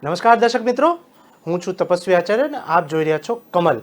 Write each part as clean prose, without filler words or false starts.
નમસ્કાર દર્શક મિત્રો, હું છું તપસ્વી આચાર્ય અને આપ જોઈ રહ્યા છો કમલ.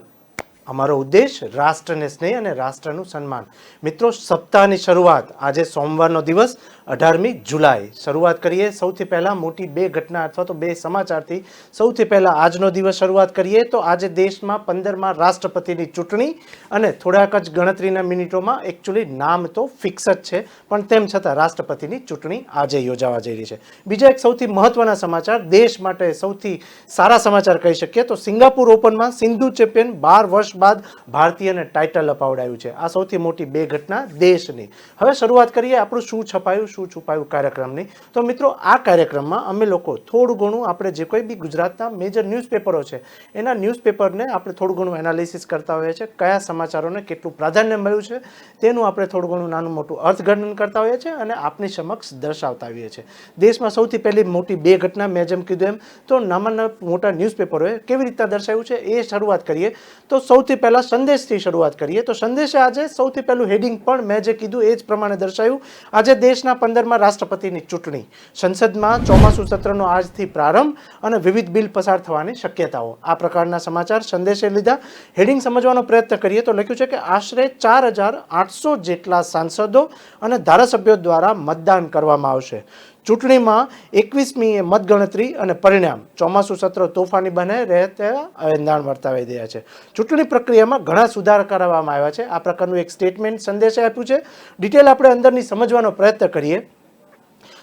અમારો ઉદ્દેશ રાષ્ટ્રને સ્નેહ અને રાષ્ટ્રનું સન્માન. મિત્રો, સપ્તાહની શરૂઆત આજે સોમવારનો દિવસ 18મી જુલાઈ. શરૂઆત કરીએ સૌથી પહેલાં મોટી બે ઘટના અથવા તો બે સમાચારથી. સૌથી પહેલાં આજનો દિવસ શરૂઆત કરીએ તો આજે દેશમાં 15મા રાષ્ટ્રપતિની ચૂંટણી અને થોડાક જ ગણતરીના મિનિટોમાં એકચ્યુઅલી નામ તો ફિક્સ જ છે, પણ તેમ છતાં રાષ્ટ્રપતિની ચૂંટણી આજે યોજાવા જઈ રહી છે. બીજા એક સૌથી મહત્વના સમાચાર, દેશ માટે સૌથી સારા સમાચાર કહી શકીએ તો સિંગાપુર ઓપનમાં સિંધુ ચેમ્પિયન 12 વર્ષ બાદ ભારતીયને ટાઇટલ અપાવડાયું છે. આ સૌથી મોટી બે ઘટના દેશની. હવે શરૂઆત કરીએ આપણું શું છપાયું શું છુપાયું કાર્યક્રમની. તો મિત્રો, આ કાર્યક્રમમાં અમે લોકો થોડું ઘણું આપણે જે કોઈ બી ગુજરાતના મેજર ન્યૂઝપેપરો છે એના ન્યૂઝપેપરને આપણે થોડું ઘણું એનાલિસિસ કરતા હોઈએ છીએ. કયા સમાચારોને કેટલું પ્રાધાન્ય મળ્યું છે તેનું આપણે થોડું ઘણું નાનું મોટું અર્થઘટન કરતા હોઈએ છીએ અને આપની સમક્ષ દર્શાવતા આવીએ છીએ. દેશમાં સૌથી પહેલી મોટી બે ઘટના મેં જેમ કીધું એમ તો નાના મોટા ન્યૂઝપેપરોએ કેવી રીતના દર્શાવ્યું છે એ શરૂઆત કરીએ તો સૌથી પહેલાં સંદેશથી શરૂઆત કરીએ તો સંદેશે આજે સૌથી પહેલું હેડિંગ પણ મેં જે કીધું એ જ પ્રમાણે દર્શાવ્યું. આજે દેશના 15મા રાષ્ટ્રપતિની ચૂંટણી, સંસદમાં ચોમાસું સત્રનો આજથી પ્રારંભ અને વિવિધ બિલ પસાર થવાની શક્યતાઓ. આ પ્રકારના સમાચાર સંદેશે લીધા. હેડિંગ સમજવાનો પ્રયત્ન કરીએ તો લખ્યું છે કે આશરે 4800 જેટલા સાંસદો અને ધારાસભ્યો દ્વારા મતદાન કરવામાં આવશે. ચૂંટણીમાં 21મીએ મતગણતરી અને પરિણામ. ચોમાસું સત્ર તોફાની બને રહે તેવા એંધાણ વર્તાવી રહ્યા છે. ચૂંટણી પ્રક્રિયામાં ઘણા સુધાર કરવામાં આવ્યા છે. આ પ્રકારનું એક સ્ટેટમેન્ટ સંદેશે આપ્યું છે. ડિટેલ આપણે અંદરની સમજવાનો પ્રયત્ન કરીએ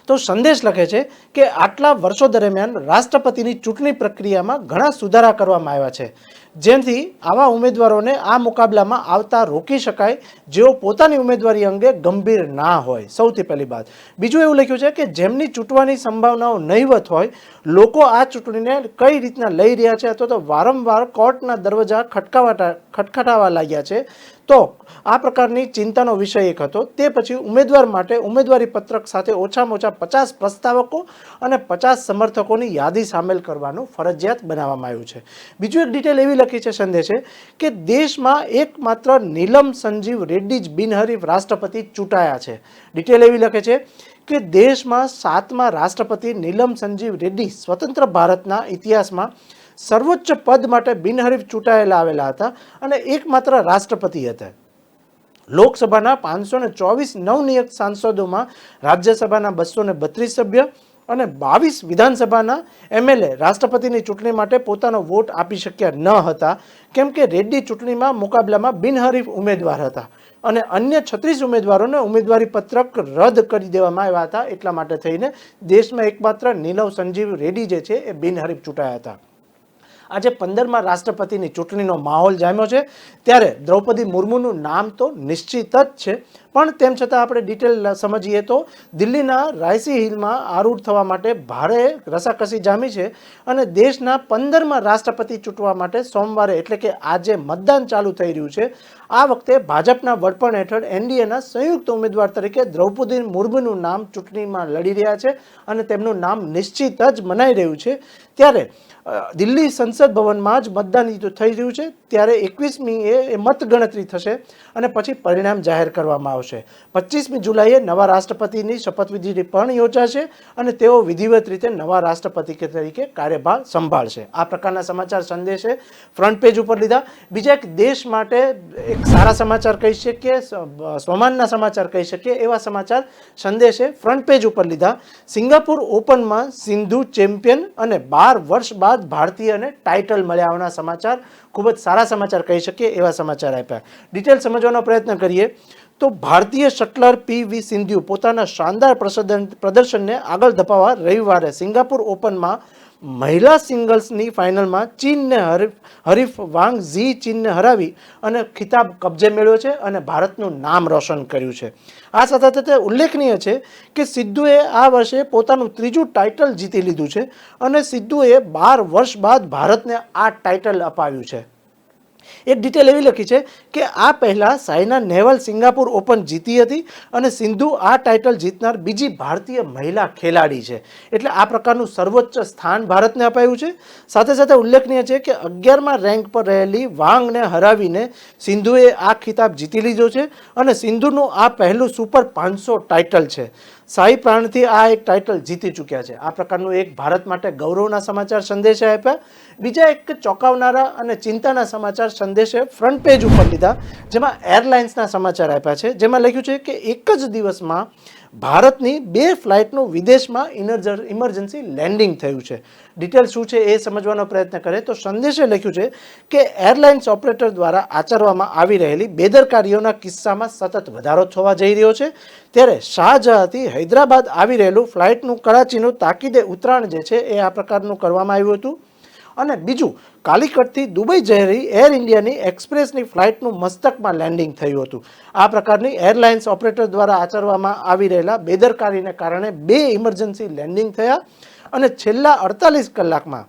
તો સંદેશ લખે છે કે આટલા વર્ષો દરમિયાન રાષ્ટ્રપતિની ચૂંટણી પ્રક્રિયામાં ઘણા સુધારા કરવામાં આવ્યા છે, જેથી આવા ઉમેદવારોને આ મુકાબલામાં આવતા રોકી શકાય જેઓ પોતાની ઉમેદવારી અંગે ગંભીર ના હોય. સૌથી પહેલી વાત. બીજું એવું લખ્યું છે કે જેમની ચૂંટવાની સંભાવનાઓ નહીવત હોય, લોકો આ ચૂંટણીને કઈ રીતના લઈ રહ્યા છે અથવા તો વારંવાર કોર્ટના દરવાજા ખટખટાવા લાગ્યા છે, તો આ પ્રકારની ચિંતાનો વિષય એક હતો. તે પછી ઉમેદવાર માટે ઉમેદવારી પત્રક સાથે ઓછામાં ઓછા 50 પ્રસ્તાવકો અને 50 સમર્થકોની યાદી સામેલ કરવાનું ફરજિયાત બનાવવામાં આવ્યું છે. બીજું એક ડિટેલ એવી લખી છે સંદેશે કે દેશમાં એકમાત્ર નીલમ સંજીવ રેડ્ડી જ બિનહરીફ રાષ્ટ્રપતિ ચૂંટાયા છે. ડિટેલ એવી લખે છે કે દેશમાં 7મા રાષ્ટ્રપતિ નીલમ સંજીવ રેડ્ડી સ્વતંત્ર ભારતના ઇતિહાસમાં સર્વોચ્ચ પદ માટે બિનહરીફ ચૂંટાયેલા આવેલા હતા અને એકમાત્ર રાષ્ટ્રપતિ હતા. લોકસભાના 524 નવનિયુક્ત સાંસદોમાં રાજ્યસભાના 232 સભ્ય અને 22 વિધાનસભાના એમએલએ રાષ્ટ્રપતિની ચૂંટણી માટે પોતાનો વોટ આપી શક્યા ન હતા, કેમ કે રેડ્ડી ચૂંટણીમાં મુકાબલામાં બિનહરીફ ઉમેદવાર હતા અને અન્ય 36 ઉમેદવારોને ઉમેદવારી પત્રક રદ કરી દેવામાં આવ્યા હતા. એટલા માટે થઈને દેશમાં એકમાત્ર નીલમ સંજીવ રેડ્ડી જે છે એ બિનહરીફ ચૂંટાયા હતા. આજે 15મા રાષ્ટ્રપતિની ચૂંટણીનો માહોલ જામ્યો છે ત્યારે દ્રૌપદી મુર્મુનું નામ તો નિશ્ચિત જ છે, પણ તેમ છતાં આપણે ડિટેલ સમજીએ તો દિલ્હીના રાયસી હિલમાં આરૂઢ થવા માટે ભારે રસાકસી જામી છે અને દેશના 15મા રાષ્ટ્રપતિ ચૂંટવા માટે સોમવારે એટલે કે આજે મતદાન ચાલુ થઈ રહ્યું છે. આ વખતે ભાજપના વડપણ હેઠળ એનડીએના સંયુક્ત ઉમેદવાર તરીકે દ્રૌપદી મુર્મુનું નામ ચૂંટણીમાં લડી રહ્યા છે અને તેમનું નામ નિશ્ચિત જ મનાઈ રહ્યું છે. ત્યારે દિલ્હી સંસદ ભવનમાં જ મતદાન થઈ રહ્યું છે. ત્યારે 21મીએ મતગણતરી થશે અને પછી પરિણામ જાહેર કરવામાં આવશે. 25મી જુલાઈએ નવા રાષ્ટ્રપતિની શપથવિધિ પણ યોજાશે અને તેઓ વિધિવત રીતે નવા રાષ્ટ્રપતિ તરીકે કાર્યભાર સંભાળશે. આ પ્રકારના સમાચાર સંદેશે ફ્રન્ટ પેજ ઉપર લીધા. બીજા એક દેશ માટે એક સારા સમાચાર કહી શકીએ, સ્વમાનના સમાચાર કહી શકીએ એવા સમાચાર સંદેશે ફ્રન્ટ પેજ ઉપર લીધા. સિંગાપુર ઓપનમાં સિંધુ ચેમ્પિયન અને 12 વર્ષ બાદ ભારતીયને ટાઇટલ મળ્યા હોવાના સમાચાર ખૂબ જ સારા સમાચાર કહી શકીએ એવા સમાચાર આપ્યા. ડિટેલ સમજવાનો પ્રયત્ન કરીએ તો ભારતીય શટલર પીવી સિંધુ પોતાના શાનદાર પ્રદર્શનને આગળ ધપાવવા રવિવારે સિંગાપુર ઓપનમાં મહિલા સિંગલ્સની ફાઇનલમાં ચીનને હરીફ વાંગ ઝી ચીનને હરાવી અને ખિતાબ કબજે મેળવ્યો છે અને ભારતનું નામ રોશન કર્યું છે. આ સાથે સાથે ઉલ્લેખનીય છે કે સિદ્ધુએ આ વર્ષે પોતાનું 3જું ટાઇટલ જીતી લીધું છે અને સિદ્ધુએ 12 વર્ષ બાદ ભારતને આ ટાઇટલ અપાવ્યું છે. એક ડિટેલ એવી લખી છે કે આ પહેલાં સાયના નેહવાલ સિંગાપુર ઓપન જીતી હતી અને સિંધુ આ ટાઇટલ જીતનાર બીજી ભારતીય મહિલા ખેલાડી છે. એટલે આ પ્રકારનું સર્વોચ્ચ સ્થાન ભારતને અપાયું છે. સાથે સાથે ઉલ્લેખનીય છે કે 11મા રેન્ક પર રહેલી વાંગને હરાવીને સિંધુએ આ ખિતાબ જીતી લીધો છે અને સિંધુનું આ પહેલું સુપર 500 ટાઇટલ છે. શાહી પ્રાણથી આ એક ટાઇટલ જીતી ચૂક્યા છે. આ પ્રકારનું એક ભારત માટે ગૌરવના સમાચાર સંદેશે આપ્યા. બીજા એક ચોંકાવનારા અને ચિંતાના સમાચાર સંદેશે ફ્રન્ટ પેજ ઉપર લીધા, જેમાં એરલાઇન્સના સમાચાર આપ્યા છે, જેમાં લખ્યું છે કે એક જ દિવસમાં ભારતની 2 ફ્લાઇટનું વિદેશમાં ઇમરજન્સી લેન્ડિંગ થયું છે. ડિટેલ શું છે એ સમજવાનો પ્રયત્ન કરે તો સંદેશે લખ્યું છે કે એરલાઇન્સ ઓપરેટર દ્વારા આચરવામાં આવી રહેલી બેદરકારીઓના કિસ્સામાં સતત વધારો થવા જઈ રહ્યો છે. ત્યારે શારજાહથી હૈદરાબાદ આવી રહેલું ફ્લાઇટનું કરાચીનું તાકીદે ઉતરાણ જે છે એ આ પ્રકારનું કરવામાં આવ્યું હતું. અને બીજું, કાલિકટથી દુબઈ જઈ રહી એર ઇન્ડિયાની એક્સપ્રેસની ફ્લાઇટનું મસ્તકમાં લેન્ડિંગ થયું હતું. આ પ્રકારની એરલાઇન્સ ઓપરેટર દ્વારા આચરવામાં આવી રહેલા બેદરકારીને કારણે 2 ઇમરજન્સી લેન્ડિંગ થયા અને છેલ્લા 48 કલાકમાં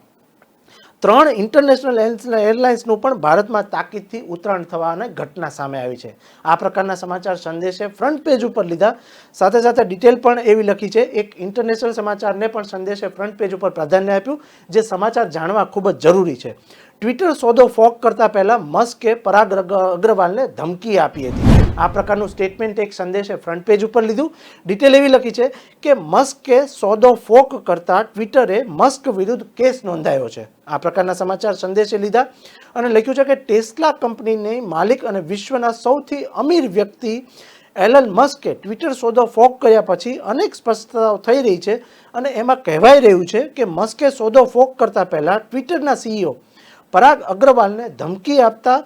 3 ઇન્ટરનેશનલ એરલાઇન્સનું પણ ભારતમાં તાકીદથી ઉતરાણ થવાની ઘટના સામે આવી છે. આ પ્રકારના સમાચાર સંદેશે ફ્રન્ટ પેજ ઉપર લીધા. સાથે સાથે ડિટેલ પણ એવી લખી છે. એક ઇન્ટરનેશનલ સમાચારને પણ સંદેશે ફ્રન્ટ પેજ ઉપર પ્રાધાન્ય આપ્યું, જે સમાચાર જાણવા ખૂબ જ જરૂરી છે. ટ્વિટર સોદો ફોક કરતા પહેલા મસ્કે પરાગ અગ્રવાલને ધમકી આપી હતી. આ પ્રકારનું સ્ટેટમેન્ટ એક સંદેશે ફ્રન્ટ પેજ ઉપર લીધું. ડિટેલ એવી લખી છે કે મસ્કે સોદો ફોક કરતા ટ્વિટરે મસ્ક વિરુદ્ધ કેસ નોંધાયો છે. આ પ્રકારના સમાચાર સંદેશે લીધા અને લખ્યું છે કે ટેસ્લા કંપનીની માલિક અને વિશ્વના સૌથી અમીર વ્યક્તિ એલન મસ્કે ટ્વિટર સોદો ફોક કર્યા પછી અનેક સ્પષ્ટતાઓ થઈ રહી છે અને એમાં કહેવાઈ રહ્યું છે કે મસ્કે સોદો ફોક કરતા પહેલા ટ્વિટરના સીઈઓ પરાગ અગ્રવાલને ધમકી આપતા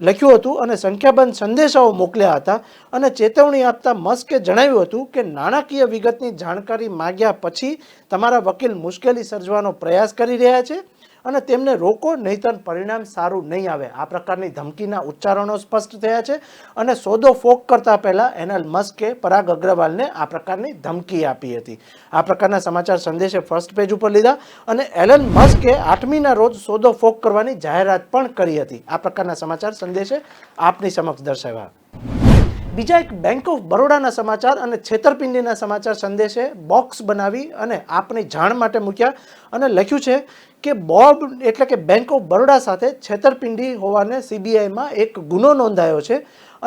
લખ્યું હતું અને સંખ્યાબંધ સંદેશાઓ મોકલ્યા હતા અને ચેતવણી આપતા મસ્કે જણાવ્યું હતું કે નાણાકીય વિગતની જાણકારી માગ્યા પછી તમારા વકીલ મુશ્કેલી સર્જવાનો પ્રયાસ કરી રહ્યા છે અને તેમને રોકો, નહીંતર પરિણામ સારું નહીં આવે. આ પ્રકારની ધમકીના ઉચ્ચારણો સ્પષ્ટ થયા છે અને સોદો ફોક કરતા પહેલા એલન મસ્કે પરાગ અગ્રવાલને આ પ્રકારની ધમકી આપી હતી. આ પ્રકારના સમાચાર સંદેશે ફર્સ્ટ પેજ ઉપર લીધા અને એલન મસ્કે 8મીના રોજ સોદો ફોક કરવાની જાહેરાત પણ કરી હતી. આ પ્રકારના સમાચાર સંદેશે આપની સમક્ષ દર્શાવ્યા. બીજા એક બેંક ઓફ બરોડાના સમાચાર અને છેતરપિંડીના સમાચાર સંદેશે બોક્સ બનાવી અને આપની જાણ માટે મૂક્યા અને લખ્યું છે કે બોબ એટલે કે બેંક ઓફ બરોડા સાથે છેતરપિંડી હોવાને સીબીઆઈમાં એક ગુનો નોંધાયો છે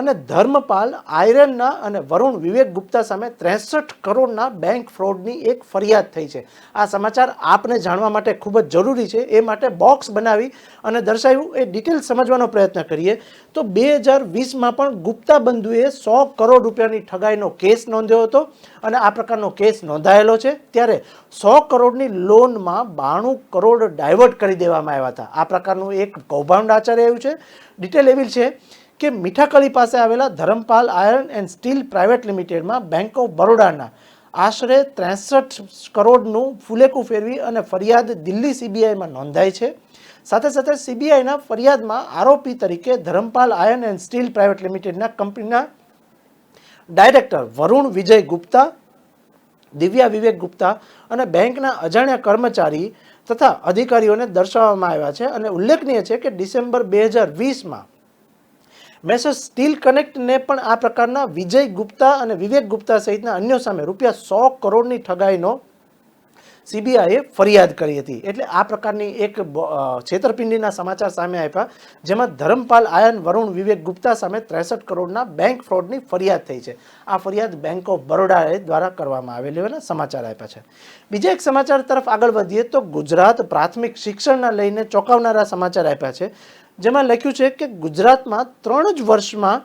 અને ધર્મપાલ આયરનના અને વરુણ વિવેક ગુપ્તા સામે 63 કરોડના બેંક ફ્રોડની એક ફરિયાદ થઈ છે. આ સમાચાર આપને જાણવા માટે ખૂબ જ જરૂરી છે, એ માટે બોક્સ બનાવી અને દર્શાવ્યું. એ ડિટેલ સમજવાનો પ્રયત્ન કરીએ તો 2020માં પણ ગુપ્તા બંધુએ 100 કરોડ રૂપિયાની ઠગાઈનો કેસ નોંધ્યો હતો અને આ પ્રકારનો કેસ નોંધાયેલો છે. ત્યારે 100 કરોડની લોનમાં 92 કરોડ ડાયવર્ટ કરી દેવામાં આવ્યા હતા. આ પ્રકારનું એક કૌભાંડ આચરાયું આવ્યું છે. ડિટેલ એવી છે કે મીઠાકળી પાસે આવેલા Dharampal iron and steel private લિમિટેડમાં બેંક ઓફ બરોડાના આશરે 63 કરોડનું ફુલેકું ફેરવી અને ફરિયાદ દિલ્હી સીબીઆઈમાં નોંધાઈ છે. સાથે સાથે સીબીઆઈના ફરિયાદમાં આરોપી તરીકે Dharampal iron and steel private લિમિટેડના કંપનીના ડાયરેક્ટર વરુણ વિજય ગુપ્તા, દિવ્યા વિવેક ગુપ્તા અને બેંકના અજાણ્યા કર્મચારી તથા અધિકારીઓને દર્શાવવામાં આવ્યા છે. અને ઉલ્લેખનીય છે કે ડિસેમ્બર 2020માં મેસર્સ સ્ટીલ કનેક્ટને પણ આ પ્રકારના વિજય ગુપ્તા અને વિવેક ગુપ્તા સહિતના અન્યો સામે રૂપિયા 100 કરોડની ઠગાઈનો સીબીઆઈએ ફરિયાદ કરી હતી. એટલે આ પ્રકારની એક છેતરપિંડીના સમાચાર સામે આપ્યા, જેમાં ધરમપાલ આયન વરુણ વિવેક ગુપ્તા સામે 63 કરોડના બેંક ફ્રોડની ફરિયાદ થઈ છે. આ ફરિયાદ બેંક ઓફ બરોડા દ્વારા કરવામાં આવેલી સમાચાર આપ્યા છે. બીજા એક સમાચાર તરફ આગળ વધીએ તો ગુજરાત પ્રાથમિક શિક્ષણના લઈને ચોંકાવનારા સમાચાર આપ્યા છે, જેમાં લખ્યું છે કે ગુજરાતમાં 3 જ વર્ષમાં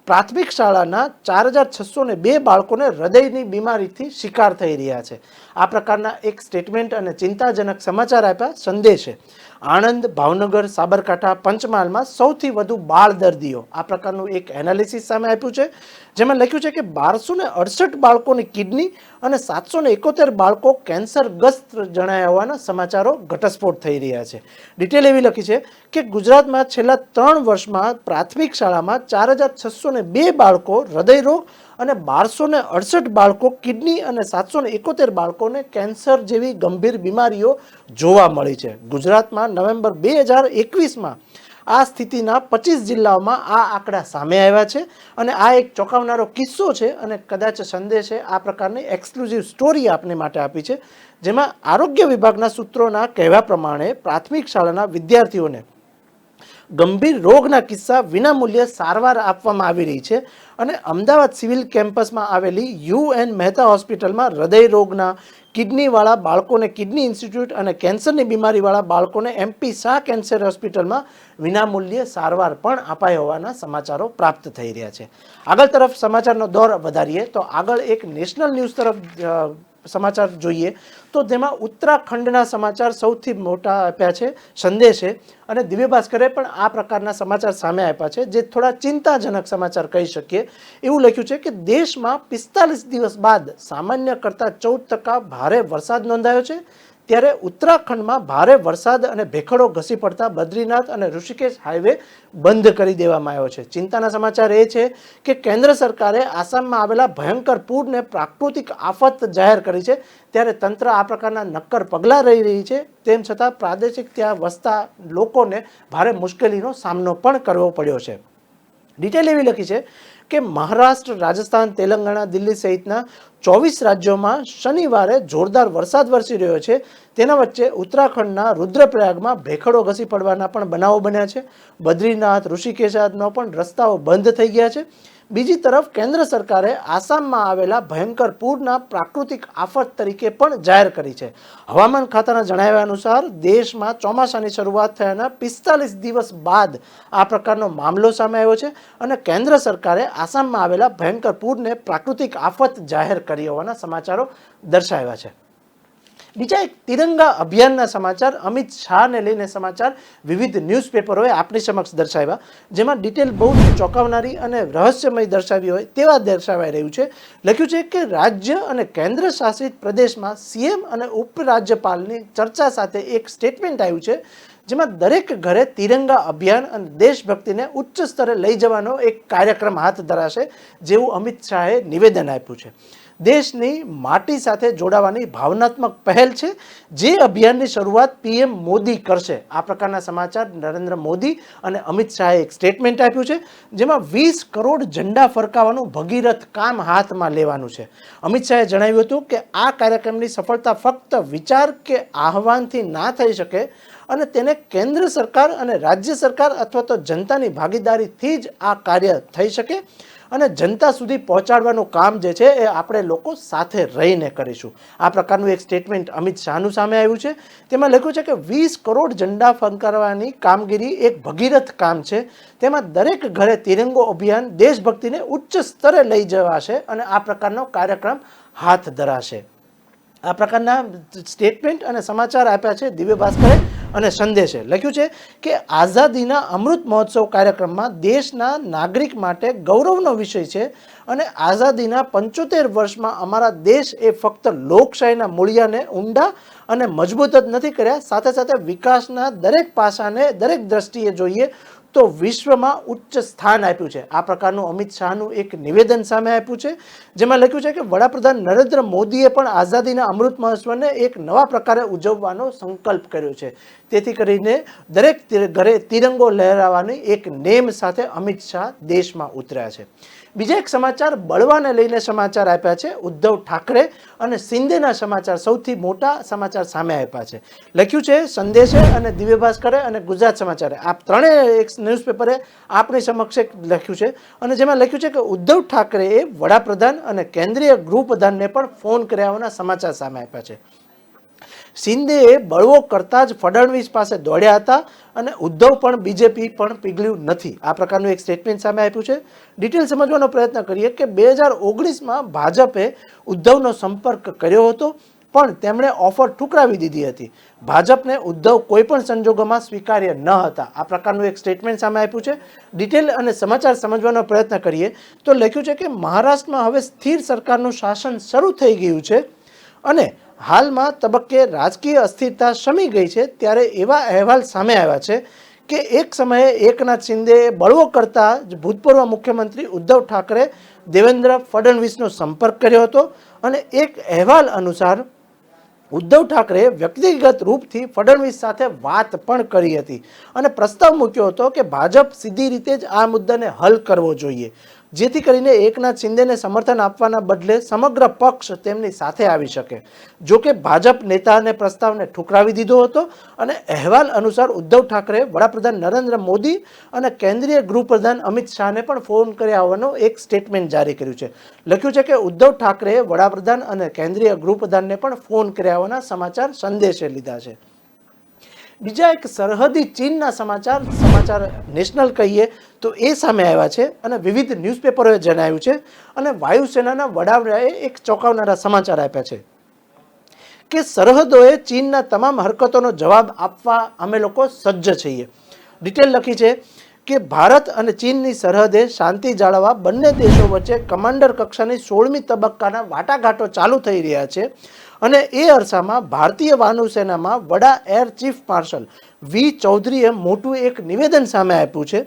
પ્રાથમિક શાળાના 4602 બાળકોને હૃદયની બીમારીથી શિકાર થઈ રહ્યા છે. આ પ્રકારના એક સ્ટેટમેન્ટ અને ચિંતાજનક સમાચાર આપ્યા સંદેશે. આણંદ, ભાવનગર, સાબરકાંઠા, પંચમહાલમાં સૌથી વધુ બાળ દર્દીઓ. આ પ્રકારનું એક એનાલિસિસ સામે આપ્યું છે, જેમાં લખ્યું છે કે 1268 બાળકોની કિડની અને 771 બાળકો કેન્સરગ્રસ્ત જણાયા હોવાના સમાચારો ઘટસ્ફોટ થઈ રહ્યા છે. ડિટેલ એવી લખી છે કે ગુજરાતમાં છેલ્લા 3 વર્ષમાં પ્રાથમિક શાળામાં 4602 બાળકો હૃદયરોગ અને 1268 બાળકો કિડની અને 771 બાળકોને કેન્સર જેવી ગંભીર બીમારીઓ જોવા મળી છે. ગુજરાતમાં નવેમ્બર 2021માં આ સ્થિતિના 25 જિલ્લાઓમાં આ આંકડા સામે આવ્યા છે અને આ એક ચોંકાવનારો કિસ્સો છે અને કદાચ સંદેશે આ પ્રકારની એક્સક્લુઝિવ સ્ટોરી આપને માટે આપી છે, જેમાં આરોગ્ય વિભાગના સૂત્રોના કહેવા પ્રમાણે પ્રાથમિક શાળાના વિદ્યાર્થીઓને ગંભીર રોગના કિસ્સા વિનામૂલ્યે સારવાર આપવામાં આવી રહી છે અને અમદાવાદ સિવિલ કેમ્પસમાં આવેલી યુ.એન. મહેતા હોસ્પિટલમાં હૃદય રોગના, કિડનીવાળા બાળકોને કિડની ઇન્સ્ટિટ્યૂટ અને કેન્સરની બીમારીવાળા બાળકોને MP શાહ કેન્સર હોસ્પિટલમાં વિનામૂલ્યે સારવાર પણ અપાઈ હોવાના સમાચારો પ્રાપ્ત થઈ રહ્યા છે. આગળ તરફ સમાચારનો દોર વધારીએ તો આગળ એક નેશનલ ન્યૂઝ તરફ સમાચાર જોઈએ તો તેમાં ઉત્તરાખંડના સમાચાર સૌથી મોટા આપ્યા છે સંદેશે, અને દિવ્ય ભાસ્કરે પણ આ પ્રકારના સમાચાર સામે આપ્યા છે જે થોડા ચિંતાજનક સમાચાર કહી શકીએ. એવું લખ્યું છે કે દેશમાં 45 દિવસ બાદ સામાન્ય કરતાં 14% ભારે વરસાદ નોંધાયો છે. ત્યારે ઉત્તરાખંડમાં ભારે વરસાદ અને ભેખડો ઘસી પડતા બદ્રીનાથ અને ઋષિકેશ હાઈવે બંધ કરી દેવામાં આવ્યો છે. ચિંતાના સમાચાર એ છે કે કેન્દ્ર સરકારે આસામમાં આવેલા ભયંકર પૂરને પ્રાકૃતિક આફત જાહેર કરી છે. ત્યારે તંત્ર આ પ્રકારના નક્કર પગલાં લઈ રહી છે. તેમ છતાં પ્રાદેશિક ત્યાં વસતા લોકોને ભારે મુશ્કેલીનો સામનો પણ કરવો પડ્યો છે. ડિટેલ એવી લખી છે કે મહારાષ્ટ્ર, રાજસ્થાન, તેલંગાણા, દિલ્હી સહિતના 24 રાજ્યોમાં શનિવારે જોરદાર વરસાદ વરસી રહ્યો છે. તેના વચ્ચે ઉત્તરાખંડના રુદ્રપ્રયાગમાં ભેખડો ઘસી પડવાના પણ બનાવો બન્યા છે. બદ્રીનાથ, ઋષિકેશનો પણ રસ્તાઓ બંધ થઈ ગયા છે. બીજી તરફ કેન્દ્ર સરકારે આસામમાં આવેલા ભયંકર પૂરના પ્રાકૃતિક આફત તરીકે પણ જાહેર કરી છે. હવામાન ખાતાના જણાવ્યા અનુસાર દેશમાં ચોમાસાની શરૂઆત થયાના 45 દિવસ બાદ આ પ્રકારનો મામલો સામે આવ્યો છે અને કેન્દ્ર સરકારે આસામમાં આવેલા ભયંકર પૂરને પ્રાકૃતિક આફત જાહેર કરી હોવાના સમાચારો દર્શાવ્યા છે. બીજા એક તિરંગા અભિયાનના સમાચાર અમિત શાહને લઈને સમાચાર વિવિધ ન્યૂઝપેપરોએ આપણી સમક્ષ દર્શાવ્યા, જેમાં ડિટેલ બહુ ચોંકાવનારી અને રહસ્યમય દર્શાવી હોય તેવા દર્શાવાઈ રહ્યું છે. લખ્યું છે કે રાજ્ય અને કેન્દ્ર શાસિત પ્રદેશમાં CM અને ઉપરાજ્યપાલની ચર્ચા સાથે એક સ્ટેટમેન્ટ આવ્યું છે, જેમાં દરેક ઘરે તિરંગા અભિયાન અને દેશભક્તિને ઉચ્ચ સ્તરે લઈ જવાનો એક કાર્યક્રમ હાથ ધરાશે, જેવું અમિત શાહે નિવેદન આપ્યું છે. દેશની માટી સાથે જોડાવાની ભાવનાત્મક પહેલ છે, જે અભિયાનની શરૂઆત PM મોદી કરશે. આ પ્રકારના સમાચાર નરેન્દ્ર મોદી અને અમિત શાહે એક સ્ટેટમેન્ટ આપ્યું છે, જેમાં 20 કરોડ ઝંડા ફરકાવવાનું ભગીરથ કામ હાથમાં લેવાનું છે. અમિત શાહે જણાવ્યું હતું કે આ કાર્યક્રમની સફળતા ફક્ત વિચાર કે આહવાનથી ના થઈ શકે અને તેને કેન્દ્ર સરકાર અને રાજ્ય સરકાર અથવા તો જનતાની ભાગીદારીથી જ આ કાર્ય થઈ શકે અને જનતા સુધી પહોંચાડવાનું કામ જે છે એ આપણે લોકો સાથે રહીને કરીશું. આ પ્રકારનું એક સ્ટેટમેન્ટ અમિત શાહનું સામે આવ્યું છે. તેમાં લખ્યું છે કે 20 કરોડ ઝંડા ફરકાવવાની કામગીરી એક ભગીરથ કામ છે. તેમાં દરેક ઘરે તિરંગો અભિયાન દેશભક્તિને ઉચ્ચ સ્તરે લઈ જવાશે અને આ પ્રકારનો કાર્યક્રમ હાથ ધરાશે. આ પ્રકારના સ્ટેટમેન્ટ અને સમાચાર આપ્યા છે દિવ્ય ભાસ્કરે અને સંદેશે. લખ્યું છે કે આઝાદીના અમૃત મહોત્સવ કાર્યક્રમમાં દેશના નાગરિક માટે ગૌરવનો વિષય છે અને આઝાદીના 75 વર્ષમાં અમારા દેશ એ ફક્ત લોકશાહીના મૂળિયાને ઊંડા અને મજબૂત જ નથી કર્યા, સાથે સાથે વિકાસના દરેક પાસાને દરેક દ્રષ્ટિએ જોઈએ તો વિશ્વમાં ઉચ્ચ સ્થાન આપ્યું છે. આ પ્રકારનું અમિત શાહનું એક નિવેદન સામે આપ્યું છે, જેમાં લખ્યું છે કે વડાપ્રધાન નરેન્દ્ર મોદીએ પણ આઝાદીના અમૃત મહોત્સવને એક નવા પ્રકારે ઉજવવાનો સંકલ્પ કર્યો છે. તેથી કરીને દરેક ઘરે તિરંગો લહેરાવવાની એક નેમ સાથે અમિત શાહ દેશમાં ઉતર્યા છે. બીજા એક સમાચાર બળવાને લઈને સમાચાર આપ્યા છે. ઉદ્ધવ ઠાકરે અને શિંદેના સમાચાર સૌથી મોટા સમાચાર સામે આપ્યા છે. લખ્યું છે સંદેશે અને દિવ્ય ભાસ્કરે અને ગુજરાત સમાચારે, આ ત્રણેય એક ન્યૂઝપેપરે આપણી સમક્ષ લખ્યું છે અને જેમાં લખ્યું છે કે ઉદ્ધવ ઠાકરેએ વડાપ્રધાન અને કેન્દ્રીય ગૃહપ્રધાનને પણ ફોન કર્યા હોવાના સમાચાર સામે આપ્યા છે. શિંદેએ બળવો કરતાં જ ફડણવીસ પાસે દોડ્યા હતા અને ઉદ્ધવ પણ બીજેપી પણ પીગળ્યું નથી. આ પ્રકારનું એક સ્ટેટમેન્ટ સામે આપ્યું છે. ડિટેલ સમજવાનો પ્રયત્ન કરીએ કે 2019માં ભાજપે ઉદ્ધવનો સંપર્ક કર્યો હતો, પણ તેમણે ઓફર ઠુકરાવી દીધી હતી. ભાજપને ઉદ્ધવ કોઈ પણ સંજોગોમાં સ્વીકાર્ય ન હતા. આ પ્રકારનું એક સ્ટેટમેન્ટ સામે આપ્યું છે. ડિટેલ અને સમાચાર સમજવાનો પ્રયત્ન કરીએ તો લખ્યું છે કે મહારાષ્ટ્રમાં હવે સ્થિર સરકારનું શાસન શરૂ થઈ ગયું છે અને હાલમાં તબક્કે રાજકીય અસ્થિરતા શમી ગઈ છે. ત્યારે એવા અહેવાલ સામે આવ્યા છે કે એક સમયે એકનાથ શિંદેએ બળવો કરતા જ ભૂતપૂર્વ મુખ્યમંત્રી ઉદ્ધવ ઠાકરે દેવેન્દ્ર ફડણવીસનો સંપર્ક કર્યો હતો અને એક અહેવાલ અનુસાર ઉદ્ધવ ઠાકરેએ વ્યક્તિગત રૂપથી ફડણવીસ સાથે વાત પણ કરી હતી અને પ્રસ્તાવ મૂક્યો હતો કે ભાજપ સીધી રીતે જ આ મુદ્દાને હલ કરવો જોઈએ. જેથી કરીને એકનાથ શિંદેને સમર્થન આપવાના બદલે સમગ્ર પક્ષ તેમની સાથે આવી શકે. જો કે ભાજપ નેતાને પ્રસ્તાવને ઠુકરાવી દીધો હતો અને અહેવાલ અનુસાર ઉદ્ધવ ઠાકરે વડાપ્રધાન નરેન્દ્ર મોદી અને કેન્દ્રીય ગૃહપ્રધાન અમિત શાહને પણ ફોન કર્યા હોવાનું એક સ્ટેટમેન્ટ જારી કર્યું છે. લખ્યું છે કે ઉદ્ધવ ઠાકરેએ વડાપ્રધાન અને કેન્દ્રીય ગૃહપ્રધાનને પણ ફોન કર્યા હોવાના સમાચાર સંદેશે લીધા છે. બીજા એક સરહદી ચીનના સમાચાર નેશનલ કહીએ તો એ સામે આવ્યા છે અને વિવિધ ન્યૂઝપેપરોએ જણાવ્યું છે અને વાયુસેનાના વડાએ એક ચોંકાવનારા સમાચાર આપ્યા છે કે સરહદોએ ચીનના તમામ હરકતોનો જવાબ આપવા અમે લોકો સજ્જ છીએ. ડિટેલ લખી છે કે ભારત અને ચીનની સરહદે શાંતિ જાળવવા બંને દેશો વચ્ચે કમાન્ડર કક્ષાની 16મી તબક્કાના વાટાઘાટો ચાલુ થઈ રહ્યા છે અને એ અરસામાં ભારતીય વાયુસેનામાં વડા એર ચીફ માર્શલ વી ચૌધરીએ મોટું એક નિવેદન સામે આપ્યું છે.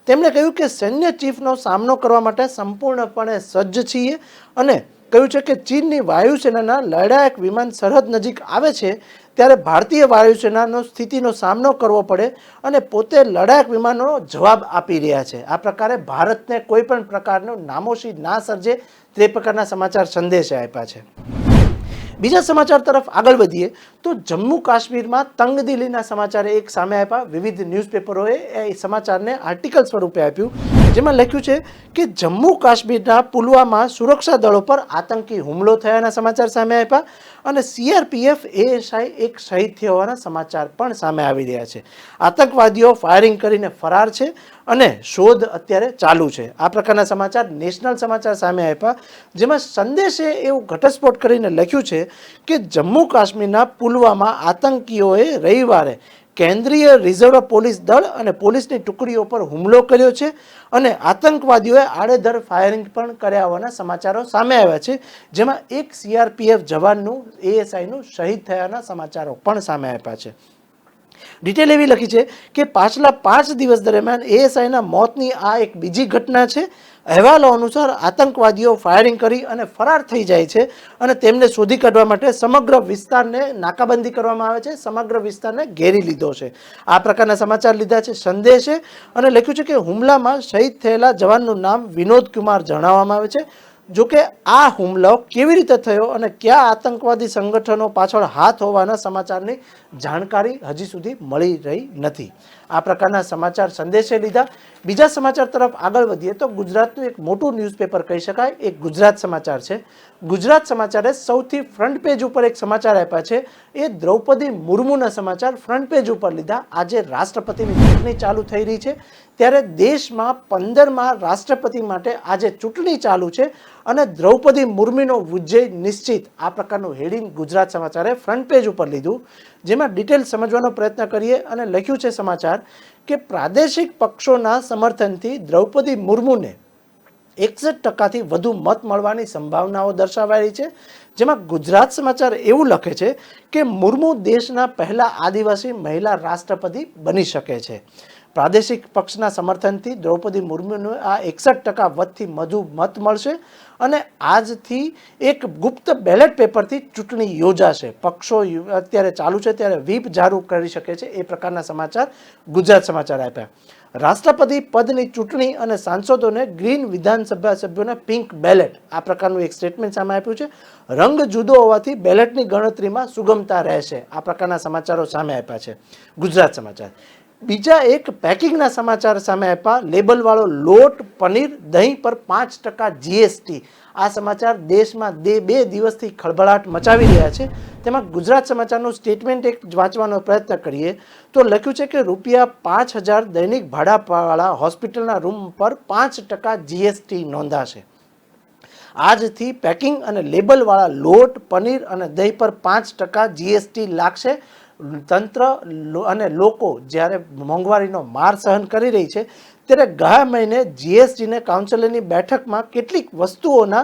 તેમણે કહ્યું કે સૈન્ય ચીફનો સામનો કરવા માટે સંપૂર્ણપણે સજ્જ છીએ અને કહ્યું છે કે ચીનની વાયુસેનાના લડાયક વિમાન સરહદ નજીક આવે છે ત્યારે ભારતીય વાયુસેનાનો સ્થિતિનો સામનો કરવો પડે અને પોતે લડાયક વિમાનનો જવાબ આપી રહ્યા છે. આ પ્રકારે ભારતને કોઈ પણ પ્રકારનું નામોશી ના સર્જે તે પ્રકારના સમાચાર સંદેશે આપ્યા છે. બીજા સમાચાર તરફ આગળ વધીએ તો જમ્મુ કાશ્મીરમાં તંગદિલીના સમાચાર એક સામે આપ્યા. વિવિધ ન્યૂઝપેપરોએ એ સમાચારને આર્ટિકલ સ્વરૂપે આપ્યું, જેમાં લખ્યું છે કે જમ્મુ કાશ્મીરના પુલવામા સુરક્ષા દળો પર આતંકી હુમલો થયાના સમાચાર સામે આપ્યા અને સીઆરપીએફ એએસઆઈ એક શહીદ થયા હોવાના સમાચાર પણ સામે આવી રહ્યા છે. આતંકવાદીઓ ફાયરિંગ કરીને ફરાર છે અને શોધ અત્યારે ચાલુ છે. આ પ્રકારના સમાચાર નેશનલ સમાચાર સામે આપ્યા, જેમાં સંદેશે એવું ઘટસ્ફોટ કરીને લખ્યું છે કે જમ્મુ કાશ્મીરના પુલવામા આતંકીઓએ રવિવારે કેન્દ્રીય રિઝર્વ પોલીસ દળ અને પોલીસની ટુકડીઓ પર હુમલો કર્યો છે અને આતંકવાદીઓએ આડેધડ ફાયરિંગ પણ કર્યા હોવાના સમાચારો સામે આવ્યા છે, જેમાં એક સીઆરપીએફ જવાનનું એએસઆઈનું શહીદ થયાના સમાચારો પણ સામે આપ્યા છે. ડિટેલ એવી લખી છે કે પાછલા 5 દિવસ દરમિયાન એએસઆઈના મોતની આ એક બીજી ઘટના છે. અહેવાલો અનુસાર આતંકવાદીઓ ફાયરિંગ કરી અને ફરાર થઈ જાય છે અને તેમને શોધી કાઢવા માટે સમગ્ર વિસ્તારને નાકાબંધી કરવામાં આવે છે, સમગ્ર વિસ્તારને ઘેરી લીધો છે. આ પ્રકારના સમાચાર લીધા છે સંદેશે અને લખ્યું છે કે હુમલામાં શહીદ થયેલા જવાનનું નામ વિનોદ કુમાર જણાવવામાં આવે છે. જોકે આ હુમલો કેવી રીતે થયો અને કયા આતંકવાદી સંગઠનો પાછળ હાથ હોવાના સમાચારની જાણકારી હજી સુધી મળી રહી નથી. આ પ્રકારના સમાચાર સંદેશે લીધા. બીજા સમાચાર તરફ આગળ વધીએ તો ગુજરાતનું એક મોટું ન્યૂઝપેપર કહી શકાય, એક ગુજરાત સમાચાર છે. ગુજરાત સમાચારે સૌથી ફ્રન્ટ પેજ ઉપર એક સમાચાર આપ્યા છે, એ દ્રૌપદી મુર્મુના સમાચાર ફ્રન્ટ પેજ ઉપર લીધા. આજે રાષ્ટ્રપતિની ચૂંટણી ચાલુ થઈ રહી છે ત્યારે દેશમાં 15મા રાષ્ટ્રપતિ માટે આજે ચૂંટણી ચાલુ છે અને દ્રૌપદી મુર્મુનો વિજય નિશ્ચિત. આ પ્રકારનું હેડિંગ ગુજરાત સમાચારે ફ્રન્ટ પેજ ઉપર લીધું, જેમાં ડિટેલ સમજવાનો પ્રયત્ન કરીએ અને લખ્યું છે સમાચાર કે પ્રાદેશિક પક્ષોના સમર્થનથી દ્રૌપદી મુર્મુને 61% વધુ મત મળવાની સંભાવનાઓ દર્શાવાઈ છે. જેમાં ગુજરાત સમાચાર એવું લખે છે કે મુર્મુ દેશના પહેલા આદિવાસી મહિલા રાષ્ટ્રપતિ બની શકે છે. પ્રાદેશિક પક્ષના સમર્થનથી દ્રૌપદી મુર્મુને આ 61% વધથી વધુ મત મળશે અને આજથી એક ગુપ્ત બેલેટ પેપરથી ચૂંટણી યોજાશે. પક્ષો અત્યારે ચાલુ છે ત્યારે વ્હીપ જારી કરી શકે છે. એ પ્રકારના સમાચાર ગુજરાત સમાચાર આપ્યા. રાષ્ટ્રપતિ પદની ચૂંટણી અને સાંસદોને ગ્રીન, વિધાનસભા સભ્યોને પિંક બેલેટ. આ પ્રકારનું એક સ્ટેટમેન્ટ સામે આપ્યું છે. રંગ જુદો હોવાથી બેલેટની ગણતરીમાં સુગમતા રહેશે. આ પ્રકારના સમાચારો સામે આપ્યા છે ગુજરાત સમાચાર. બીજા એક પેકિંગના સમાચાર સામે આપ્યા. લેબલવાળો લોટ, પનીર, દહીં પર 5% જીએસટી. આ સમાચાર દેશમાં 2 દિવસથી ખળભળાટ મચાવી રહ્યા છે. તેમાં ગુજરાત સમાચારનું સ્ટેટમેન્ટ એક વાંચવાનો પ્રયત્ન કરીએ તો લખ્યું છે કે ₹5000 દૈનિક ભાડાવાળા હોસ્પિટલના રૂમ પર 5% જીએસટી નોંધાશે. આજથી પેકિંગ અને લેબલવાળા લોટ, પનીર અને દહીં પર 5% જીએસટી લાગશે. તંત્ર અને લોકો જ્યારે મોંઘવારીનો માર સહન કરી રહી છે ત્યારે ગયા મહિને જીએસટીને કાઉન્સિલની બેઠકમાં કેટલીક વસ્તુઓના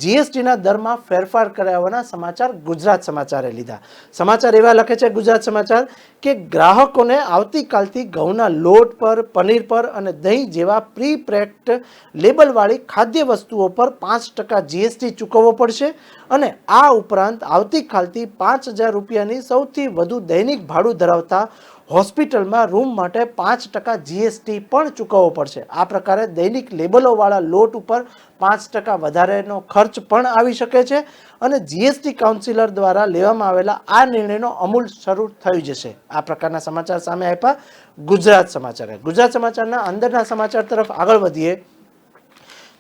જીએસટીના દરમાં ફેરફાર કરાવવાના સમાચાર ગુજરાત સમાચારે લીધા. સમાચાર એવા લખે છે ગુજરાત સમાચાર કે ગ્રાહકોને આવતીકાલથી ઘઉંના લોટ પર, પનીર પર અને દહીં જેવા પ્રી પેક્ડ લેબલવાળી ખાદ્ય વસ્તુઓ પર 5% જીએસટી ચૂકવવો પડશે અને આ ઉપરાંત આવતીકાલથી 5,000 રૂપિયાની સૌથી વધુ દૈનિક ભાડું ધરાવતા હોસ્પિટલમાં રૂમ માટે 5% જીએસટી પણ ચૂકવવો પડશે. આ પ્રકારે દૈનિક લેબલોવાળા લોટ ઉપર 5% વધારેનો ખર્ચ પણ આવી શકે છે અને જીએસટી કાઉન્સિલર દ્વારા લેવામાં આવેલા આ નિર્ણયનો અમલ શરૂ થઈ જશે. આ પ્રકારના સમાચાર સામે આપ્યા ગુજરાત સમાચારે. ગુજરાત સમાચારના અંદરના સમાચાર તરફ આગળ વધીએ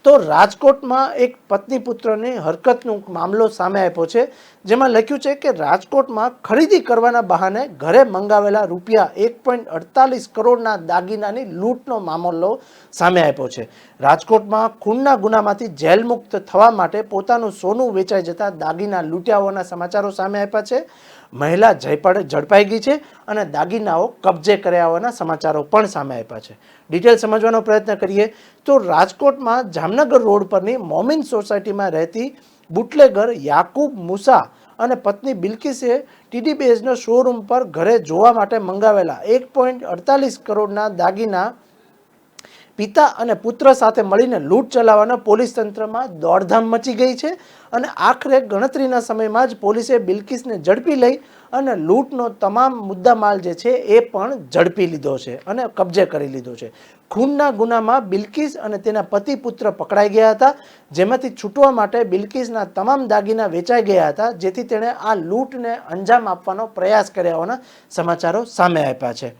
તો રાજકોટમાં એક પત્ની પુત્રની હરકતનો મામલો સામે આવ્યો છે, જેમાં લખ્યું છે કે રાજકોટમાં ખરીદી કરવાના બહાને ઘરે મંગાવેલા રૂપિયા 1.48 કરોડના દાગીનાની લૂંટનો મામલો સામે આવ્યો છે. રાજકોટમાં ખૂનના ગુનામાંથી જેલમુક્ત થવા માટે પોતાનું સોનું વેચાઈ જતા દાગીના લૂંટ્યા હોવાના સમાચારો સામે આપ્યા છે. મહિલા ઝડપાઈ ગઈ છે અને દાગીનાઓ કબજે કર્યા હોવાના સમાચારો પણ સામે આપ્યા છે. ડિટેલ સમજવાનો પ્રયત્ન કરીએ તો રાજકોટમાં જામનગર રોડ પરની મોમિન સોસાયટીમાં રહેતી બુટલેગર યાકુબ મુસા અને પત્ની બિલ્કિસે ટીડીબીએસના શોરૂમ પર ઘરે જોવા માટે મંગાવેલા 1.48 કરોડના દાગીના પિતા અને પુત્ર સાથે મળીને લૂંટ ચલાવવાના પોલીસ તંત્રમાં દોડધામ મચી ગઈ છે અને આખરે ગણતરીના સમયમાં જ પોલીસે બિલ્કિસને ઝડપી લઈ અને લૂંટનો તમામ મુદ્દામાલ જે છે એ પણ ઝડપી લીધો છે અને કબજે કરી લીધો છે. ખૂનના ગુનામાં બિલ્કિસ અને તેના પતિ પુત્ર પકડાઈ ગયા હતા, જેમાંથી છૂટવા માટે બિલ્કિસના તમામ દાગીના વેચાઈ ગયા હતા, જેથી તેણે આ લૂંટને અંજામ આપવાનો પ્રયાસ કર્યા હોવાના સમાચારો સામે આપ્યા છે.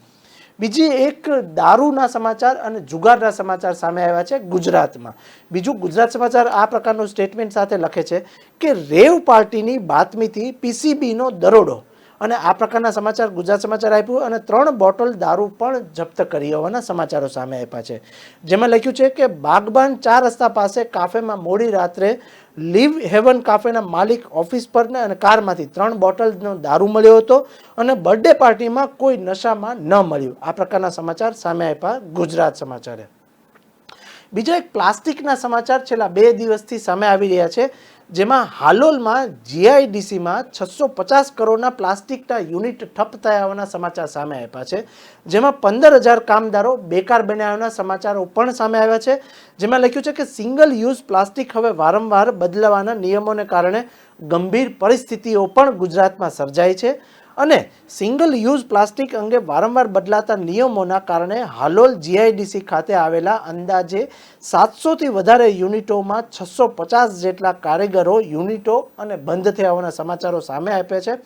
બીજી એક દારૂના સમાચાર અને જુગારના સમાચાર સામે આવ્યા છે ગુજરાતમાં. બીજું ગુજરાત સમાચાર આ પ્રકારનું સ્ટેટમેન્ટ સાથે લખે છે કે રેવ પાર્ટીની બાતમીથી પીસીબીનો દરોડો, અને આ પ્રકારના સમાચાર ગુજરાત સમાચાર આપ્યું અને 3 બોટલ દારૂ પણ જપ્ત કરી હોવાના સમાચારો સામે આપ્યા છે, જેમાં લખ્યું છે કે બાગબાન 4 રસ્તા પાસે કાફેમાં મોડી રાત્રે લીવ હેવન કાફેના માલિક ઓફિસ પર અને કારમાંથી 3 બોટલનો દારૂ મળ્યો હતો અને બર્થડે પાર્ટીમાં કોઈ નશામાં ન મળ્યું. આ પ્રકારના સમાચાર સામે આપ્યા ગુજરાત સમાચારે. બીજા એક પ્લાસ્ટિકના સમાચાર છેલ્લા 2 દિવસથી સામે આવી રહ્યા છે, જેમાં હાલોલમાં જીઆઈડીસીમાં 650 કરોડના પ્લાસ્ટિકના યુનિટ ઠપ થયા હોવાના સમાચાર સામે આપ્યા છે, જેમાં 15,000 કામદારો બેકાર બન્યા હોવાના સમાચારો પણ સામે આવ્યા છે, જેમાં લખ્યું છે કે સિંગલ યુઝ પ્લાસ્ટિક હવે વારંવાર બદલાવાના નિયમોને કારણે ગંભીર પરિસ્થિતિઓ પણ ગુજરાતમાં સર્જાય છે અને સિંગલ યુઝ પ્લાસ્ટિક અંગે વારંવાર બદલાતા નિયમોના કારણે હાલોલ જીઆઈડીસી ખાતે આવેલા અંદાજે 700થી વધારે યુનિટોમાં 650 જેટલા કારીગરો યુનિટો અને બંધ થયા હોવાના સમાચારો સામે આપ્યા છે,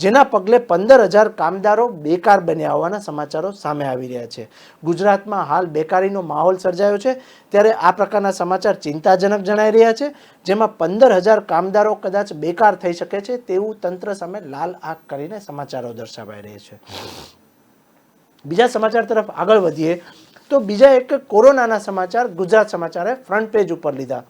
જેના પગલે 15,000 કામદારો બેકાર બન્યા હોવાના સમાચારો સામે આવી રહ્યા છે. ગુજરાતમાં હાલ બેકારીનો માહોલ સર્જાયો છે, ત્યારે આ પ્રકારના સમાચાર ચિંતાજનક જણાઈ રહ્યા છે, જેમાં 15,000 કામદારો કદાચ બેકાર થઈ શકે છે તેવું તંત્ર સામે લાલ આંખ કરીને સમાચારો દર્શાવાઈ રહ્યા છે. બીજા સમાચાર તરફ આગળ વધીએ તો બીજા એક કોરોનાના સમાચાર ગુજરાત સમાચારે ફ્રન્ટ પેજ ઉપર લીધા.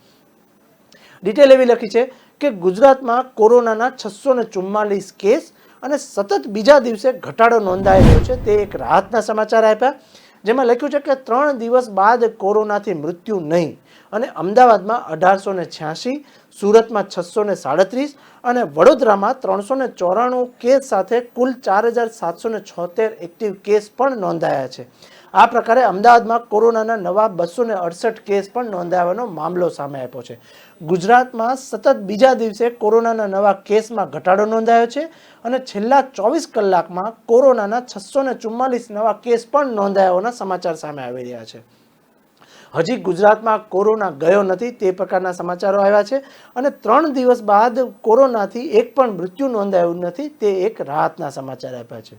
ડિટેલ એવી લખી છે કે ગુજરાતમાં કોરોનાના 644 કેસ અને સતત બીજા દિવસે ઘટાડો નોંધાઈ રહ્યો છે, તે એક રાહતના સમાચાર આપ્યા, જેમાં લખ્યું છે કે 3 દિવસ બાદ કોરોનાથી મૃત્યુ નહીં અને અમદાવાદમાં 1886, સુરતમાં 637 અને વડોદરામાં 394 કેસ સાથે કુલ 4,776 એક્ટિવ કેસ પણ નોંધાયા છે. આ પ્રકારે અમદાવાદમાં કોરોનાના નવા 268 કેસ પણ નોંધાવાનો મામલો સામે આવ્યો છે. ગુજરાતમાં સતત બીજા દિવસે કોરોનાના નવા કેસમાં ઘટાડો નોંધાયો છે અને છેલ્લા 24 કલાકમાં કોરોનાના 644 નવા કેસ પણ નોંધાયાના સમાચાર સામે આવી રહ્યા છે. હજી ગુજરાતમાં કોરોના ગયો નથી તે પ્રકારના સમાચારો આવ્યા છે અને 3 દિવસ બાદ કોરોનાથી એક પણ મૃત્યુ નોંધાયું નથી, તે એક રાહતના સમાચાર આપ્યા છે.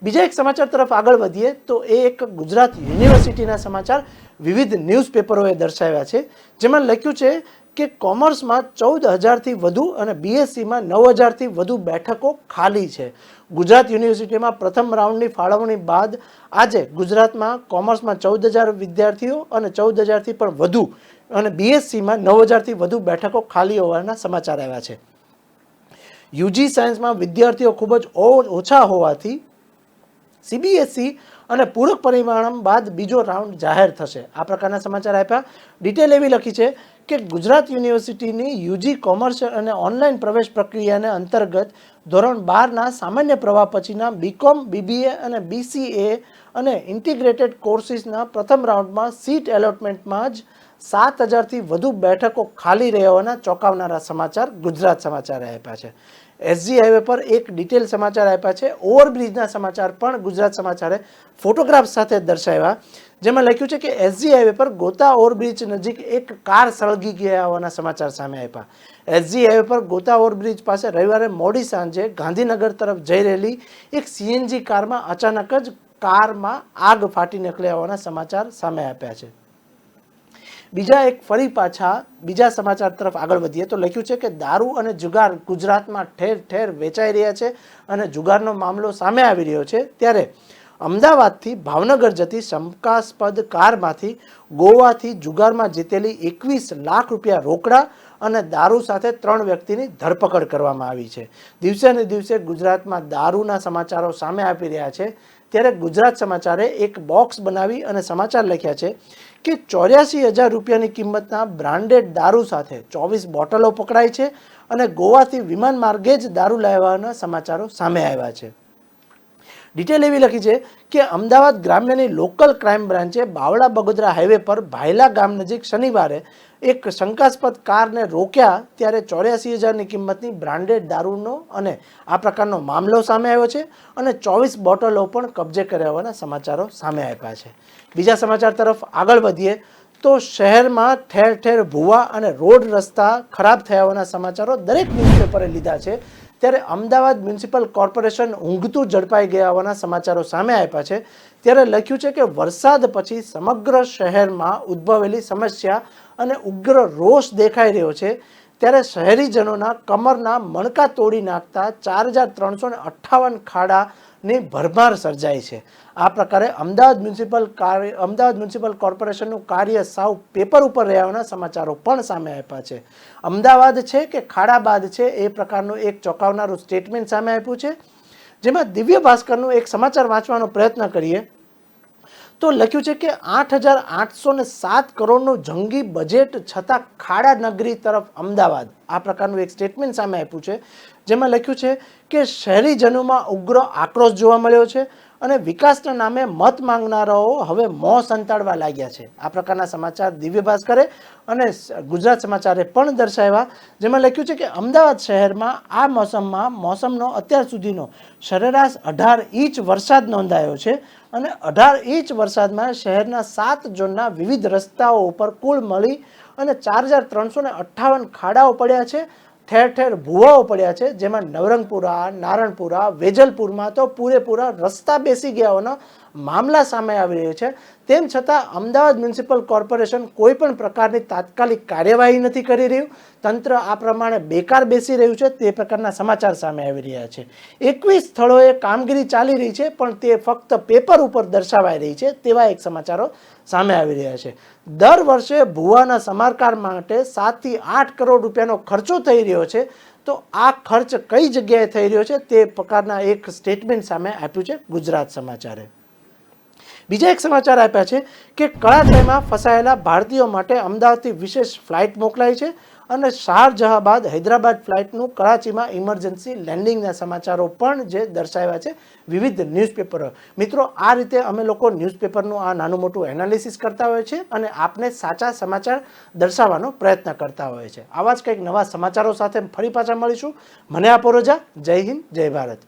બીજા એક સમાચાર તરફ આગળ વધીએ તો એ એક ગુજરાત યુનિવર્સિટીના સમાચાર વિવિધ ન્યૂઝપેપરોએ દર્શાવ્યા છે, જેમાં લખ્યું છે કે કોમર્સમાં 14,000થી વધુ અને બીએસસીમાં 9,000થી વધુ બેઠકો ખાલી છે. ગુજરાત યુનિવર્સિટીમાં પ્રથમ રાઉન્ડની ફાળવણી બાદ આજે ગુજરાતમાં કોમર્સમાં 14,000 વિદ્યાર્થીઓ અને 14,000થી પણ વધુ અને બીએસસીમાં 9,000થી વધુ બેઠકો ખાલી હોવાના સમાચાર આવ્યા છે. યુજી સાયન્સમાં વિદ્યાર્થીઓ ખૂબ જ ઓછા હોવાથી સીબીએસઈ અને પૂરક પરિણામ બાદ બીજો રાઉન્ડ જાહેર થશે. આ પ્રકારના સમાચાર આપ્યા. ડિટેલ એવી લખી છે કે ગુજરાત યુનિવર્સિટીની યુજી કોમર્સ અને ઓનલાઈન પ્રવેશ પ્રક્રિયાને અંતર્ગત ધોરણ 12ના સામાન્ય પ્રવાહ પછીના બીકોમ, બીબીએ અને બીસીએ અને ઇન્ટિગ્રેટેડ કોર્સિસના પ્રથમ રાઉન્ડમાં સીટ એલોટમેન્ટમાં જ 7,000થી વધુ બેઠકો ખાલી રહેવાના ચોંકાવનારા સમાચાર ગુજરાત સમાચારે આપ્યા છે. એસજી હાઈવે પર એક ડિટેલ સમાચાર આપ્યા છે. ઓવરબ્રિજના સમાચાર પણ ગુજરાત સમાચારે ફોટોગ્રાફ સાથે દર્શાવ્યા, જેમાં લખ્યું છે કે એસજી હાઈવે પર ગોતા ઓવરબ્રિજ નજીક એક કાર સળગી ગયા હોવાના સમાચાર સામે આપ્યા. એસજી હાઈવે પર ગોતા ઓવરબ્રિજ પાસે રવિવારે મોડી સાંજે ગાંધીનગર તરફ જઈ રહેલી એક સીએનજી કારમાં અચાનક જ કારમાં આગ ફાટી નીકળ્યા હોવાના સમાચાર સામે આપ્યા છે. બીજા સમાચાર તરફ આગળ વધીએ તો લખ્યું છે કે દારૂ અને જુગાર ગુજરાતમાં ઠેર ઠેર વેચાઈ રહ્યા છે અને જુગારનો મામલો સામે આવી રહ્યો છે. ત્યારે અમદાવાદથી ભાવનગર જતી શંકાસ્પદ કારમાંથી ગોવાથી જુગારમાં જીતેલી 21 લાખ રૂપિયા રોકડા અને દારૂ સાથે 3 વ્યક્તિની ધરપકડ કરવામાં આવી છે. દિવસે ને દિવસે ગુજરાતમાં દારૂના સમાચારો સામે આવી રહ્યા છે. ત્યારે ગુજરાત સમાચારે એક બોક્સ બનાવી અને સમાચાર લખ્યા છે કે 84,000 રૂપિયાની કિંમતના બ્રાન્ડેડ દારૂ સાથે 24 બોટલો પકડાઈ છે અને ગોવાથી વિમાન માર્ગે જ દારૂ લાવવાના સમાચારો સામે આવ્યા છે. ડિટેલ એવી લખી છે કે અમદાવાદ ગ્રામ્યની લોકલ ક્રાઇમ બ્રાન્ચે બાવળા બગોદરા હાઈવે પર ભાયલા ગામ નજીક શનિવારે એક શંકાસ્પદ કારને રોક્યા, ત્યારે 84,000ની કિંમતની બ્રાન્ડેડ દારૂનો અને આ પ્રકારનો મામલો સામે આવ્યો છે અને 24 બોટલો પણ કબજે કર્યા હોવાના સમાચારો સામે આપ્યા છે. બીજા સમાચાર તરફ આગળ વધીએ તો શહેરમાં ઠેર ઠેર ભૂવા અને રોડ રસ્તા ખરાબ થયા હોવાના સમાચારો દરેક ન્યૂઝપેપરે લીધા છે. ત્યારે અમદાવાદ મ્યુનિસિપલ કોર્પોરેશન ઊંઘતું ઝડપાઈ ગયા હોવાના સમાચારો સામે આપ્યા છે. ત્યારે લખ્યું છે કે વરસાદ પછી સમગ્ર શહેરમાં ઉદ્ભવેલી સમસ્યા અને ઉગ્ર રોષ દેખાઈ રહ્યો છે. ત્યારે શહેરીજનોના કમરના મણકા તોડી નાખતા 4,358 ખાડાની ભરમાર સર્જાઈ છે. આ પ્રકારે અમદાવાદ મ્યુનિસિપલ કોર્પોરેશનનું કાર્ય સાવ પેપર ઉપર રહેવાના સમાચારો પણ સામે આપ્યા છે. અમદાવાદ છે કે ખાડાબાદ છે, એ પ્રકારનું એક ચોંકાવનારું સ્ટેટમેન્ટ સામે આપ્યું છે. જેમાં દિવ્ય ભાસ્કરનું એક સમાચાર વાંચવાનો પ્રયત્ન કરીએ તો લખ્યું છે કે 8,807 કરોડનું જંગી બજેટ છતાં ખાડા નગરી તરફ અમદાવાદ, આ પ્રકારનું એક સ્ટેટમેન્ટ સામે આપ્યું છે. જેમાં લખ્યું છે કે શહેરીજનોમાં ઉગ્ર આક્રોશ જોવા મળ્યો છે અને વિકાસના નામે મત માંગનારાઓ હવે મોં સંતાડવા લાગ્યા છે. આ પ્રકારના સમાચાર દિવ્ય ભાસ્કરે અને ગુજરાત સમાચારે પણ દર્શાવ્યા, જેમાં લખ્યું છે કે અમદાવાદ શહેરમાં આ મોસમનો અત્યાર સુધીનો સરેરાશ 18 ઇંચ વરસાદ નોંધાયો છે અને 18 ઇંચ વરસાદમાં શહેરના 7 ઝોનના વિવિધ રસ્તાઓ ઉપર કુલ મળી અને 4,358 ખાડાઓ પડ્યા છે, ઠેર ઠેર ભૂવાઓ પડ્યા છે. જેમાં નવરંગપુરા, નારણપુરા, વેજલપુરમાં તો પૂરેપૂરા રસ્તા બેસી ગયા હોવાના મામલા સામે આવી રહ્યા છે. તેમ છતાં અમદાવાદ મ્યુનિસિપલ કોર્પોરેશન કોઈ પણ પ્રકારની તાત્કાલિક કાર્યવાહી નથી કરી રહ્યું. તંત્ર આ પ્રમાણે બેકાર બેસી રહ્યું છે, તે પ્રકારના સમાચાર સામે આવી રહ્યા છે. 21 સ્થળોએ કામગીરી ચાલી રહી છે, પણ તે ફક્ત પેપર ઉપર દર્શાવાઈ રહી છે, તેવા એક સમાચારો સામે આવી રહ્યા છે. દર વર્ષે ભૂવાના સમારકામ માટે 7 થી 8 કરોડ રૂપિયાનો ખર્ચો થઈ રહ્યો છે. તો આ ખર્ચ કઈ જગ્યાએ થઈ રહ્યો છે તે પ્રકારના એક સ્ટેટમેન્ટ સામે આપ્યું છે ગુજરાત સમાચારે. બીજા એક સમાચાર આપ્યા છે કે કળાતયમાં ફસાયેલા ભારતીયો માટે અમદાવાદથી વિશેષ ફ્લાઇટ મોકલાઈ છે અને શારજહાં બાદ હૈદરાબાદ ફ્લાઇટનું કરાચીમાં ઇમરજન્સી લેન્ડિંગના સમાચારો પણ જે દર્શાવ્યા છે વિવિધ ન્યૂઝપેપરો. મિત્રો, આ રીતે અમે લોકો ન્યૂઝપેપરનું આ નાનું મોટું એનાલિસિસ કરતા હોય છે અને આપને સાચા સમાચાર દર્શાવવાનો પ્રયત્ન કરતા હોય છે. આવા જ કંઈક નવા સમાચારો સાથે ફરી પાછા મળીશું. મને આપો રજા. જય હિન્દ, જય ભારત.